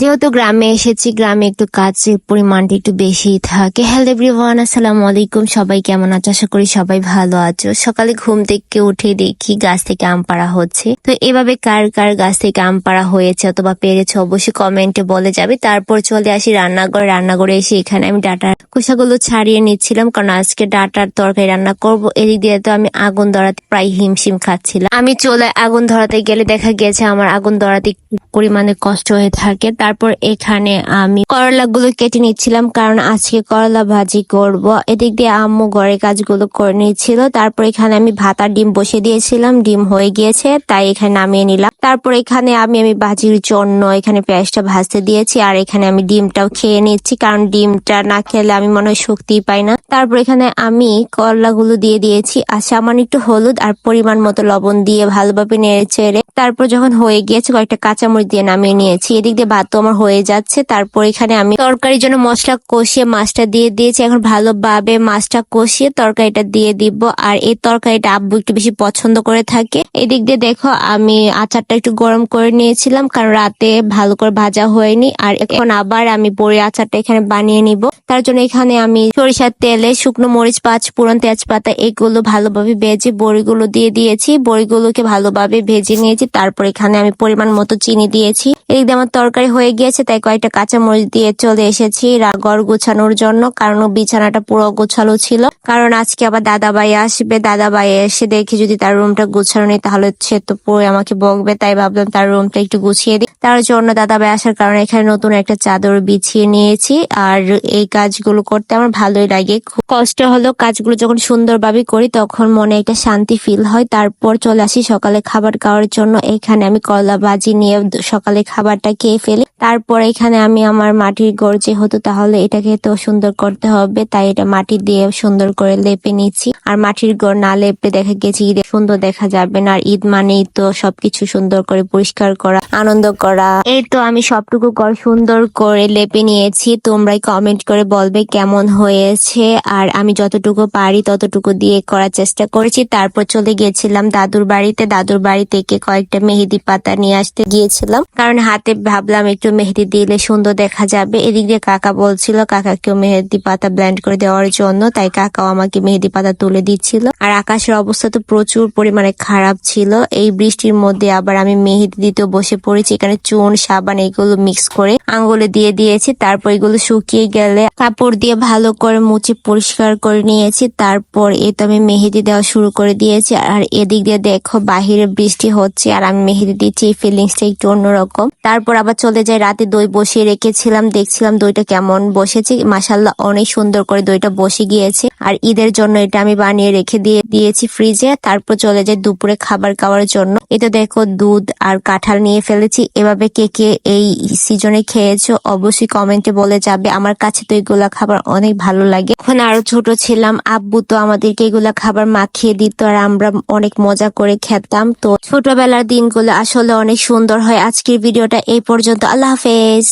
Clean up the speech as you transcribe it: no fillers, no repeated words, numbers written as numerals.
যেহেতু গ্রামে এসেছি, গ্রামে একটু কাজের পরিমাণটা একটু বেশি থাকে। হ্যালো এভরিওয়ান, আসসালামু আলাইকুম। সবাই কেমন আছো? আশা করি সবাই ভালো আছো। সকালে ঘুম থেকে উঠে দেখি গাছ থেকে আম পাড়া হচ্ছে। তো এভাবে কার কার গাছ থেকে আম পাড়া হয়েছে অথবা পেরেছে অবশ্যই কমেন্টে বলে যাবে। তারপর চলে আসি রান্নাঘরে এসে এখানে আমি ডাটার খোসাগুলো ছাড়িয়ে নিচ্ছিলাম, কারণ আজকে ডাটার তরকারি রান্না করব। এদিক দিয়ে তো আমি আগুন ধরাতে প্রায় হিমশিম খাচ্ছিলাম। আমি চলে আগুন ধরাতে গেলে দেখা গিয়েছে আমার আগুন ধরাতে পরিমাণে কষ্ট হয়ে থাকে। তারপর এখানে আমি করলাগুলো কেটে নিচ্ছিলাম, কারণ আজকে করলা ভাজি করব। এদিক দিয়ে আম্মু ঘরের কাজগুলো করে নিচ্ছিল। তারপর এখানে আমি ভাত আর ডিম বসিয়ে দিয়েছিলাম, ডিম হয়ে গিয়েছে তাই এখানে নামিয়ে নিলাম। তারপর এখানে আমি ভাজির জন্য এখানে পেঁয়াজটা ভাজতে দিয়েছি, আর এখানে আমি ডিমটাও খেয়ে নিচ্ছি, কারণ ডিমটা না খেলে আমি মনে হয় শক্তি পাই না। তারপর এখানে আমি করলাগুলো দিয়ে দিয়েছি, আর সামান্য একটু হলুদ আর পরিমাণ মতো লবণ দিয়ে ভালোভাবে নেড়ে চেড়ে তারপর যখন হয়ে গিয়েছে কয়েকটা কাঁচামরিচ দিয়ে নামিয়ে নিয়েছি। এদিক দিয়ে ভাত তো আমার হয়ে যাচ্ছে। তারপর এখানে আমি তরকারির জন্য মশলা কষিয়ে মাছটা দিয়ে দিয়েছি। এখন ভালোভাবে মাছটা কষিয়ে তরকারিটা দিয়ে দিব, আর এই তরকারিটা আব্বু একটু বেশি পছন্দ করে থাকে। এদিক দিয়ে দেখো আমি আচারটা একটু গরম করে নিয়েছিলাম, কারণ রাতে ভালো করে ভাজা হয়নি। আর এখন আবার আমি বড়ি আচারটা এখানে বানিয়ে নিব। তার জন্য এখানে আমি সরিষার তেলে শুকনো মরিচ, পাঁচ ফোড়ন, তেজপাতা এগুলো ভালোভাবে ভেজে বড়িগুলো দিয়ে দিয়েছি। বড়িগুলোকে ভালোভাবে ভেজে নিয়েছি। তারপর এখানে আমি পরিমাণ মতো চিনি দিয়েছি। এদিক দিয়ে আমার তরকারি হয়ে গিয়েছে, তাই কয়েকটা কাঁচামরিচ দিয়ে চলে এসেছি ঘর গোছানোর জন্য, কারণ বিছানাটা পুরো গোছালো ছিল। কারণ আজকে আবার দাদাভাই আসবে, দাদাভাই এসে দেখে যদি তার রুমটা গোছানো নেই তাহলে সে তো পুরো আমাকে বকবে, তাই ভাবলাম তার রুমটা একটু গুছিয়ে দিই। তার জন্য দাদাভাই আসার কারণে এখানে নতুন একটা চাদর বিছিয়ে নিয়েছি। আর এই কাজগুলো করতে আমার ভালোই লাগে। খুব কষ্ট হলো, কাজগুলো যখন সুন্দরভাবে করি তখন মনে একটা শান্তি ফিল হয়। তারপর চলে আসি সকালে খাবার খাওয়ার জন্য। এখানে আমি করলা ভাজি নিয়ে সকালে খাবারটা খেয়ে ফেলি। তারপর এখানে আমি আমার মাটির ঘর যেহেতু, তাহলে এটাকে তো সুন্দর করতে হবে, তাই এটা মাটি দিয়ে সুন্দর করে লেপে নিচ্ছি। আর মাটির ঘর না লেপে দেখা গেছে ঈদে সুন্দর দেখা যাবে না। আর ঈদ মানেই তো সবকিছু সুন্দর করে পরিষ্কার করা, আনন্দ করা। এই তো আমি সবটুকু ঘর সুন্দর করে লেপে নিয়েছি। তোমরাই কমেন্ট করে বলবে কেমন হয়েছে। আর আমি যতটুকু পারি ততটুকু দিয়ে করার চেষ্টা করেছি। তারপর চলে গিয়েছিলাম দাদুর বাড়িতে। দাদুর বাড়ি থেকে কয়েকটা মেহেদি পাতা নিয়ে আসতে গিয়েছিলাম, কারণ হাতে ভাবলাম একটু মেহেদি দিলে সুন্দর দেখা যাবে। এদিক দিয়ে কাকা বলছিল কাকাকেও মেহেদি পাতা ব্লেন্ড করে দেওয়ার জন্য, তাই কাকাও আমাকে মেহেদি পাতা তুলে দিচ্ছিল। আর আকাশের অবস্থা তো প্রচুর পরিমাণে খারাপ ছিল। এই বৃষ্টির মধ্যে আবার আমি মেহেদি দিতেও বসে পড়েছি। এখানে চুন, সাবান এগুলো মিক্স করে আঙ্গুলে দিয়ে দিয়েছি। তারপর এগুলো শুকিয়ে গেলে কাপড় দিয়ে ভালো করে মুছে পরিষ্কার করে নিয়েছি। তারপর তো আমি মেহেদি দেওয়া শুরু করে দিয়েছি। আর এদিক দিয়ে দেখো বাহিরে বৃষ্টি হচ্ছে আর আমি মেহেদি দিচ্ছি, এই ফিলিংসটা একটু অন্যরকম। তারপর আবার চলে যাই, রাতে দই বসিয়ে রেখেছিলাম, দেখছিলাম দইটা কেমন বসেছে। মাশাআল্লাহ অনেক সুন্দর করে দইটা বসে গিয়েছে। আর ঈদের জন্য এটা আমি বানিয়ে রেখে দিয়েছি ফ্রিজে। তারপর চলে যাই দুপুরে খাবার খাওয়ার জন্য। এটা দেখো দুধ আর কাঁঠাল নিয়ে ফেলেছি। এভাবে কে কে এই সিজনে খেয়েছো অবশ্যই কমেন্টে বলে যাবে। আমার কাছে তো এগুলা খাবার অনেক ভালো লাগে। এখন আরো ছোট ছিলাম, আব্বু তো আমাদেরকে এগুলা খাবার মাখিয়ে দিত আর আমরা অনেক মজা করে খেতাম। তো ছোটবেলার দিনগুলো আসলে অনেক সুন্দর হয়। আজকের ভিডিওটা এই পর্যন্ত। আল্লাহ হাফেজ।